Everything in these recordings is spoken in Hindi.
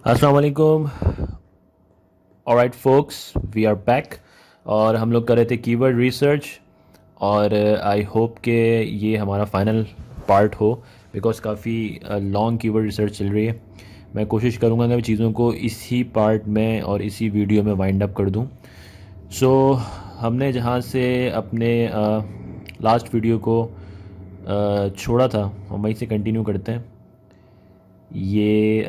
अस्सलाम वालेकुम। Alright folks, we are back. और हम लोग कर रहे थे कीवर्ड रिसर्च। और आई होप कि ये हमारा फाइनल पार्ट हो, बिकॉज काफ़ी लॉन्ग कीवर्ड रिसर्च चल रही है। मैं कोशिश करूँगा कि चीज़ों को इसी पार्ट में और इसी वीडियो में वाइंड अप कर दूँ। सो हमने जहाँ से अपने लास्ट वीडियो को छोड़ा था हम वहीं से कंटिन्यू करते हैं। ये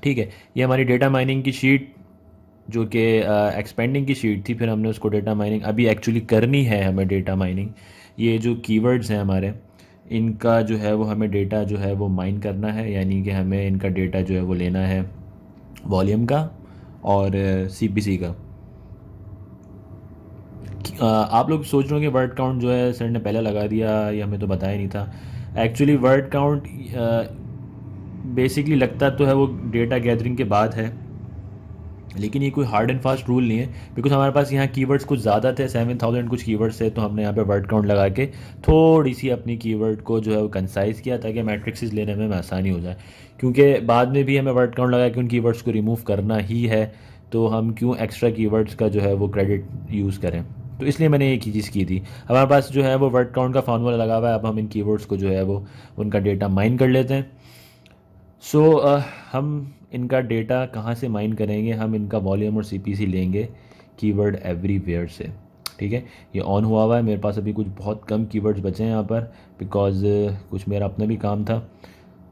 ठीक है, ये हमारी डेटा माइनिंग की शीट जो कि एक्सपेंडिंग की शीट थी। फिर हमने उसको डेटा माइनिंग अभी एक्चुअली करनी है हमें डेटा माइनिंग। ये जो कीवर्ड्स हैं हमारे, इनका जो है वो हमें डेटा जो है वो माइन करना है, यानी कि हमें इनका डेटा जो है वो लेना है वॉल्यूम का और सीपीसी का। आप लोग सोच रहे हो कि वर्ड काउंट जो है सर ने पहले लगा दिया, ये हमें तो बताया नहीं था। एक्चुअली वर्ड काउंट बेसिकली लगता तो है वो डेटा गैदरिंग के बाद है, लेकिन ये कोई हार्ड एंड फास्ट रूल नहीं है। बिकॉज हमारे पास यहाँ कीवर्ड्स कुछ ज़्यादा थे, 7000 कुछ कीवर्ड्स थे, तो हमने यहाँ पे वर्ड काउंट लगा के थोड़ी सी अपनी कीवर्ड को जो है वो कंसाइज किया ताकि मैट्रिक्स लेने में आसानी हो जाए। क्योंकि बाद में भी हमें वर्ड काउंट लगा के उन कीवर्ड्स को रिमूव करना ही है, तो हम क्यों एक्स्ट्रा कीवर्ड्स का जो है वो क्रेडिट यूज़ करें। तो इसलिए मैंने एक ही चीज़ की थी। हमारे पास जो है वो वर्ड काउंट का फार्मूला लगा हुआ है। अब हम इन कीवर्ड्स को जो है वो उनका डेटा माइन कर लेते हैं। सो हम इनका डेटा कहाँ से माइन करेंगे? हम इनका वॉल्यूम और सीपीसी लेंगे कीवर्ड एवरीवेयर से। ठीक है, ये ऑन हुआ है। मेरे पास अभी कुछ बहुत कम कीवर्ड्स बचे हैं यहाँ पर, बिकॉज कुछ मेरा अपना भी काम था।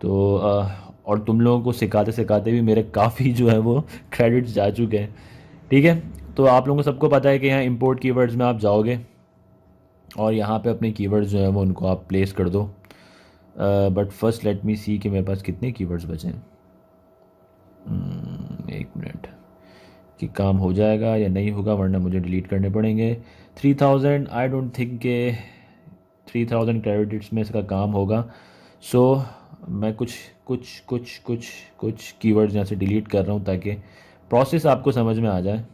तो और तुम लोगों को सिखाते सिखाते भी मेरे काफ़ी जो है वो क्रेडिट्स जा चुके हैं। ठीक है, तो आप लोगों को सबको पता है कि यहाँ इंपोर्ट कीवर्ड्स में आप जाओगे और यहाँ पे अपने कीवर्ड्स जो है वो उनको आप प्लेस कर दो। बट फर्स्ट लेट मी सी कि मेरे पास कितने कीवर्ड्स बचे हैं। एक मिनट, कि काम हो जाएगा या नहीं होगा, वरना मुझे डिलीट करने पड़ेंगे। 3000 आई डोंट थिंक के 3000 क्रेडिट्स में इसका काम होगा। सो मैं कुछ कुछ कुछ कुछ कुछ कीवर्ड्स यहाँ से डिलीट कर रहा हूँ ताकि प्रोसेस आपको समझ में आ जाए।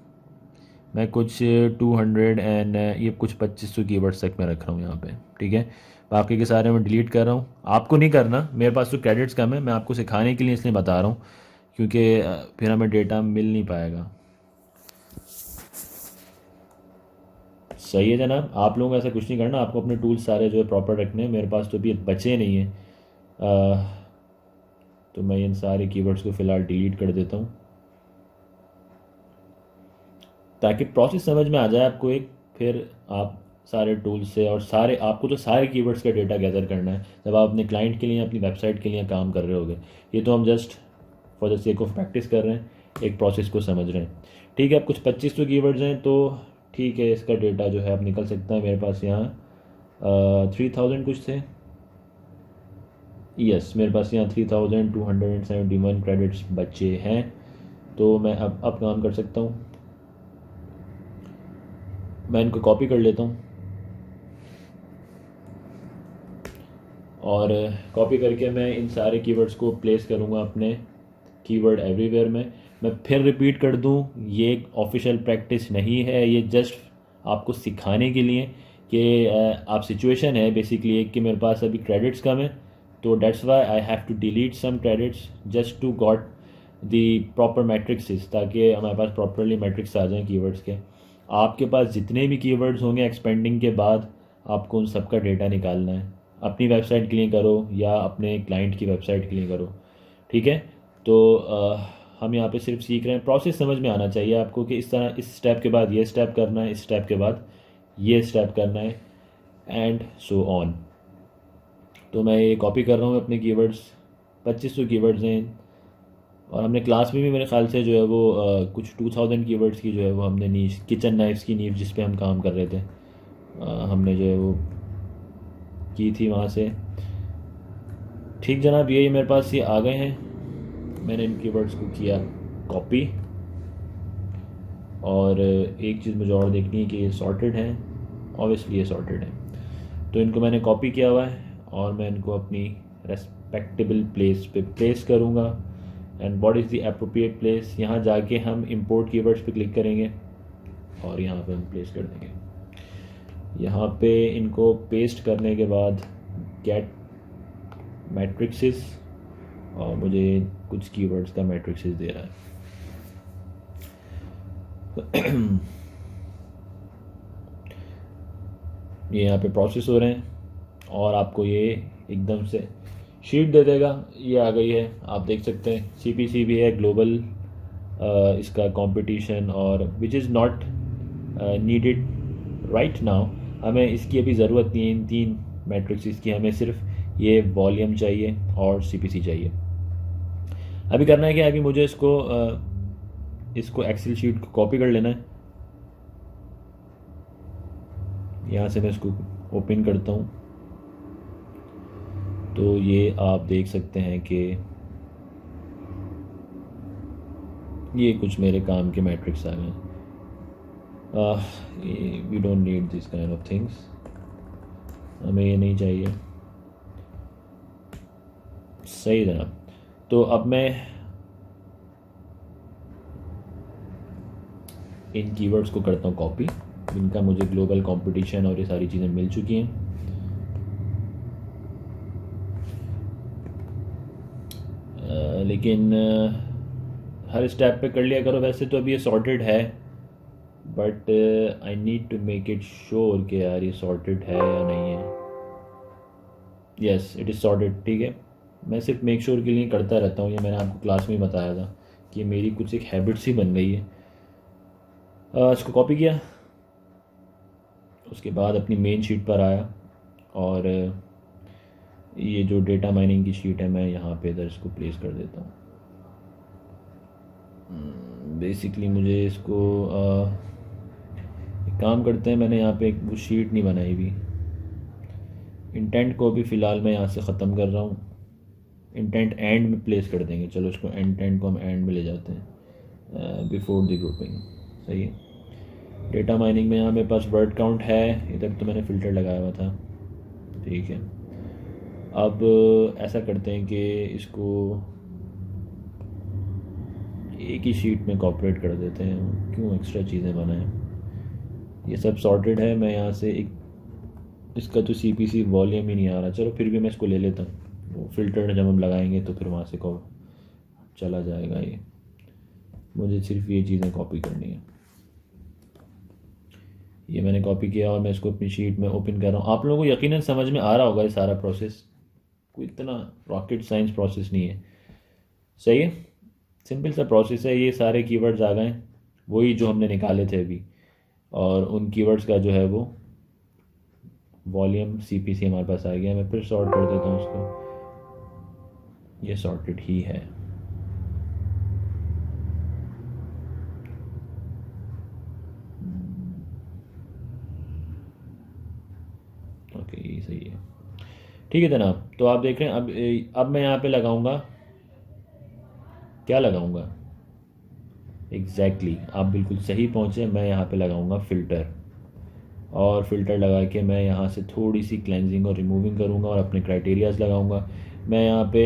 मैं कुछ 200 एंड ये कुछ 2500 कीवर्ड्स तक मैं रख रहा हूँ यहाँ पे। ठीक है, बाकी के सारे मैं डिलीट कर रहा हूँ। आपको नहीं करना, मेरे पास तो क्रेडिट्स कम है, मैं आपको सिखाने के लिए इसलिए बता रहा हूँ, क्योंकि फिर हमें डेटा मिल नहीं पाएगा। सही है जनाब, आप लोगों को ऐसा कुछ नहीं करना। आपको अपने टूल्स सारे जो है प्रॉपर रखने हैं। मेरे पास तो अभी बचे नहीं हैं। तो मैं इन सारे कीवर्ड्स को फ़िलहाल डिलीट कर देता हूँ ताकि प्रोसेस समझ में आ जाए आपको एक। फिर आप सारे टूल्स से और सारे आपको तो सारे कीवर्ड्स का डेटा गैदर करना है जब आप अपने क्लाइंट के लिए अपनी वेबसाइट के लिए काम कर रहे होगे। ये तो हम just for the sake of practice कर रहे हैं, एक प्रोसेस को समझ रहे हैं। ठीक है, अब कुछ 2500 कीवर्ड्स हैं तो ठीक है, इसका डेटा जो है अब निकल सकता है। मेरे पास यहाँ 3000 कुछ थे। यस, मेरे पास यहाँ 3271 क्रेडिट्स बचे हैं। तो मैं अब काम कर सकता हूँ। मैं इनको कॉपी कर लेता हूँ और कॉपी करके मैं इन सारे कीवर्ड्स को प्लेस करूँगा अपने कीवर्ड एवरीवेयर में। मैं फिर रिपीट कर दूँ, ये एक ऑफिशियल प्रैक्टिस नहीं है, ये जस्ट आपको सिखाने के लिए कि आप सिचुएशन है बेसिकली एक कि मेरे पास अभी क्रेडिट्स कम है, तो that's why I have to delete some credits just to got the proper matrix, ताकि हमारे पास प्रॉपरली मैट्रिक्स आ जाएँ कीवर्ड्स के। आपके पास जितने भी कीवर्ड्स होंगे एक्सपेंडिंग के बाद, आपको उन सबका डेटा निकालना है। अपनी वेबसाइट के लिए करो या अपने क्लाइंट की वेबसाइट के लिए करो। ठीक है, तो हम यहाँ पे सिर्फ सीख रहे हैं। प्रोसेस समझ में आना चाहिए आपको कि इस तरह इस स्टेप के बाद ये स्टेप करना है, इस स्टेप के बाद ये स्टेप करना है, एंड सो ऑन। तो मैं ये कॉपी कर रहा हूँ अपने कीवर्ड्स। 2500 कीवर्ड्स हैं और हमने क्लास में भी मेरे ख्याल से जो है वो कुछ 2000 कीवर्ड्स की जो है वो हमने नीव किचन नाइफ्स की नीव जिस पे हम काम कर रहे थे हमने जो है वो की थी वहाँ से। ठीक जनाब, ये मेरे पास ये आ गए हैं। मैंने इन कीवर्ड्स को किया कॉपी। और एक चीज़ मुझे और देखनी है कि ये सॉर्टेड हैं। ऑब्वियसली ये सॉर्टेड हैं, तो इनको मैंने कॉपी किया हुआ है और मैं इनको अपनी रेस्पेक्टेबल प्लेस पे प्लेस करूँगा। And what is the appropriate place, यहाँ जाके हम इंपोर्ट कीवर्ड्स पे क्लिक करेंगे और यहाँ पे हम प्लेस कर देंगे। यहाँ पे इनको पेस्ट करने के बाद गेट मैट्रिक्सेस और मुझे कुछ कीवर्ड्स का मैट्रिक्सेस दे रहा है। ये यहाँ पे प्रोसेस हो रहे हैं और आपको ये एकदम से शीट दे देगा। ये आ गई है, आप देख सकते हैं CPC भी है, ग्लोबल इसका कंपटीशन, और which is not needed right now. हमें इसकी अभी ज़रूरत नहीं है इन 3 मैट्रिक्स की, हमें सिर्फ ये वॉल्यूम चाहिए और CPC चाहिए। अभी करना है कि अभी मुझे इसको एक्सेल शीट को कॉपी कर लेना है। यहाँ से मैं इसको ओपन करता हूँ तो ये आप देख सकते हैं कि ये कुछ मेरे काम के मैट्रिक्स आ गए। We don't need this kind of things, हमें ये नहीं चाहिए। सही जनाब। तो अब मैं इन कीवर्ड्स को करता हूँ कॉपी, इनका मुझे ग्लोबल कंपटीशन और ये सारी चीज़ें मिल चुकी हैं। लेकिन हर स्टेप पे कर लिया करो। वैसे तो अभी ये सॉर्टेड है, but I need to make it sure कि यार ये सॉर्टेड है या नहीं है। Yes, it is sorted. ठीक है, मैं सिर्फ मेक श्योर के लिए करता रहता हूँ। ये मैंने आपको क्लास में ही बताया था कि मेरी कुछ एक हैबिट सी बन गई है। इसको कॉपी किया, उसके बाद अपनी मेन शीट पर आया और ये जो डेटा माइनिंग की शीट है मैं यहाँ पे इधर इसको प्लेस कर देता हूँ। बेसिकली मुझे इसको एक काम करते हैं, मैंने यहाँ पे एक वो शीट नहीं बनाई हुई। इंटेंट को भी फ़िलहाल मैं यहाँ से ख़त्म कर रहा हूँ। इंटेंट एंड में प्लेस कर देंगे। चलो इसको इंटेंट को हम एंड में ले जाते हैं, बिफोर द ग्रुपिंग। सही है। डेटा माइनिंग में यहाँ मेरे पास वर्ड काउंट है, इधर तो मैंने फ़िल्टर लगाया हुआ था। ठीक है, अब ऐसा करते हैं कि इसको एक ही शीट में कॉपरेट कर देते हैं। क्यों एक्स्ट्रा चीज़ें बनाएं। ये सब सॉर्टेड है। मैं यहाँ से एक इसका तो CPC वॉल्यूम ही नहीं आ रहा। चलो फिर भी मैं इसको ले लेता हूँ। वो फ़िल्टर जब हम लगाएंगे तो फिर वहाँ से चला जाएगा। ये मुझे सिर्फ ये चीज़ें कॉपी करनी है। ये मैंने कॉपी किया और मैं इसको अपनी शीट में ओपन कर रहा हूँ। आप लोगों को यकीनन समझ में आ रहा होगा ये सारा प्रोसेस, कोई इतना रॉकेट साइंस प्रोसेस नहीं है। सही है, सिंपल सा प्रोसेस है। ये सारे कीवर्ड्स आ गए, वही जो हमने निकाले थे अभी, और उन कीवर्ड्स का जो है वो वॉल्यूम CPC हमारे पास आ गया। मैं फिर सॉर्ट कर देता हूँ उसको। ये सॉर्टेड ही है। ओके, ये सही है। ठीक है जनाब, तो आप देख रहे हैं अब मैं यहाँ पे लगाऊंगा, क्या लगाऊंगा एग्जैक्टली आप बिल्कुल सही पहुँचे। मैं यहाँ पे लगाऊंगा फ़िल्टर, और फ़िल्टर लगा के मैं यहाँ से थोड़ी सी क्लेंजिंग और रिमूविंग करूँगा और अपने क्राइटेरियाज लगाऊंगा। मैं यहाँ पे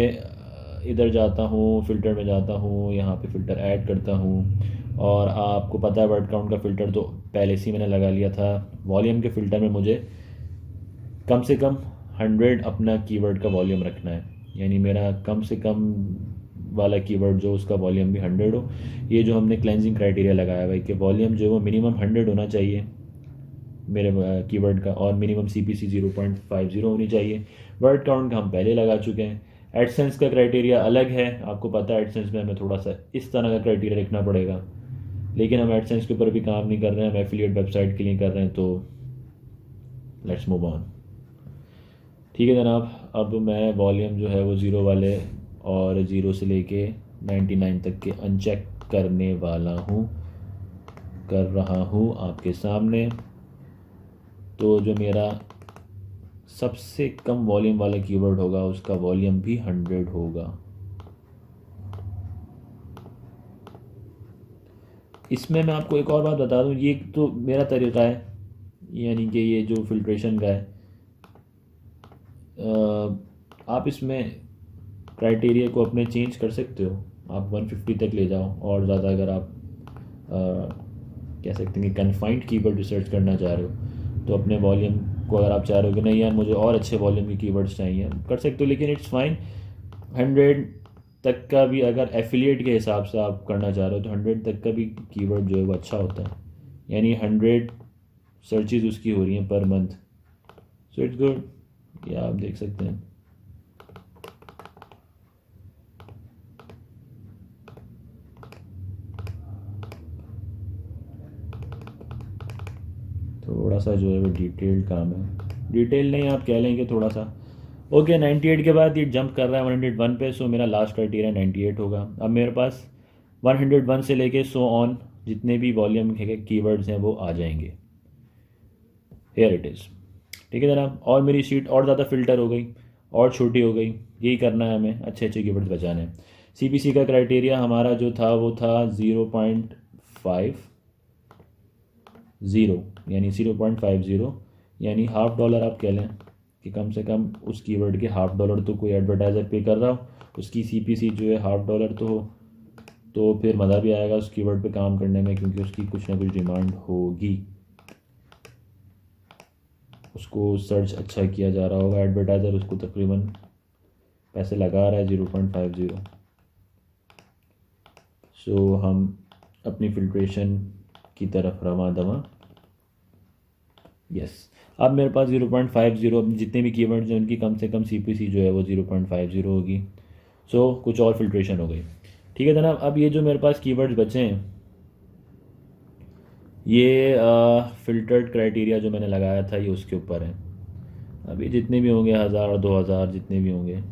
इधर जाता हूँ, फ़िल्टर में जाता हूँ, यहाँ पे फ़िल्टर ऐड करता हूँ। और आपको पता है वर्ड काउंट का फ़िल्टर तो पहले से मैंने लगा लिया था। वॉल्यूम के फ़िल्टर में मुझे कम से कम 100 अपना कीवर्ड का वॉल्यूम रखना है, यानी मेरा कम से कम वाला कीवर्ड जो उसका वॉल्यूम भी 100 हो। ये जो हमने क्लेंजिंग क्राइटेरिया लगाया हुआ है कि वॉल्यूम जो वो मिनिमम 100 होना चाहिए मेरे कीवर्ड का, और मिनिमम CPC 0.50 होनी चाहिए। वर्ड काउंट का हम पहले लगा चुके हैं। एडसेंस का क्राइटेरिया अलग है, आपको पता है एडसेंस में हमें थोड़ा सा इस तरह का क्राइटेरिया रखना पड़ेगा, लेकिन हम एडसेंस के ऊपर भी काम नहीं कर रहे हैं, हम एफिलिएट वेबसाइट के लिए कर रहे हैं। तो लेट्स मूव ऑन। ठीक है जनाब, अब मैं वॉल्यूम जो है वो 0 वाले और 0 से लेके 99 तक के अनचेक करने वाला हूँ, कर रहा हूँ आपके सामने। तो जो मेरा सबसे कम वॉल्यूम वाला कीवर्ड होगा उसका वॉल्यूम भी 100 होगा। इसमें मैं आपको एक और बात बता दूं, ये तो मेरा तरीका है, यानी कि ये जो फिल्ट्रेशन का है, आप इसमें क्राइटेरिया को अपने चेंज कर सकते हो। आप 150 तक ले जाओ, और ज़्यादा अगर आप कह सकते हैं कि कन्फाइंड कीवर्ड रिसर्च करना चाह रहे हो तो अपने वॉल्यूम को, अगर आप चाह रहे हो कि नहीं यार मुझे और अच्छे वॉल्यूम के कीवर्ड्स चाहिए, कर सकते हो। लेकिन इट्स फाइन, 100 तक का भी, अगर एफिलिएट के हिसाब से आप करना चाह रहे हो तो 100 तक का भी कीवर्ड जो है वो अच्छा होता है, यानी 100 सर्चेज उसकी हो रही हैं per month, so it's good. या आप देख सकते हैं। थोड़ा सा जो है वो डिटेल्ड काम है, डिटेल नहीं आप कह लेंगे थोड़ा सा। ओके 98 के बाद ये जंप कर रहा है 101 पे, सो मेरा लास्ट क्राइटेरिया 98 होगा। अब मेरे पास 101 से लेके सो ऑन जितने भी वॉल्यूम के कीवर्ड्स हैं वो आ जाएंगे। Here it is. ठीक है जनाब, और मेरी शीट और ज़्यादा फिल्टर हो गई और छोटी हो गई। यही करना है हमें, अच्छे अच्छे कीवर्ड्स बचाने हैं। CPC का क्राइटेरिया हमारा जो था वो था 0.50, यानी 0.50, यानी $50 आप कह लें कि कम से कम उस कीवर्ड के $50 तो कोई एडवर्टाइज़र पे कर रहा हो, उसकी CPC जो है $50 तो हो, तो फिर मज़ा भी आएगा उस कीवर्ड पे काम करने में, क्योंकि उसकी कुछ ना कुछ डिमांड होगी, उसको सर्च अच्छा किया जा रहा होगा, एडवर्टाइज़र उसको तकरीबन पैसे लगा रहा है 0.50। सो हम अपनी फिल्ट्रेशन की तरफ रवा दवा। यस, अब मेरे पास 0.50 जितने भी कीवर्ड्स हैं उनकी कम से कम CPC जो है वो 0.50 होगी। सो कुछ और फिल्ट्रेशन हो गई। ठीक है जनाब, अब ये जो मेरे पास कीवर्ड्स बचे हैं, ये फ़िल्टर्ड क्राइटेरिया जो मैंने लगाया था ये उसके ऊपर है। अभी जितने भी होंगे 1000 2000 जितने भी होंगे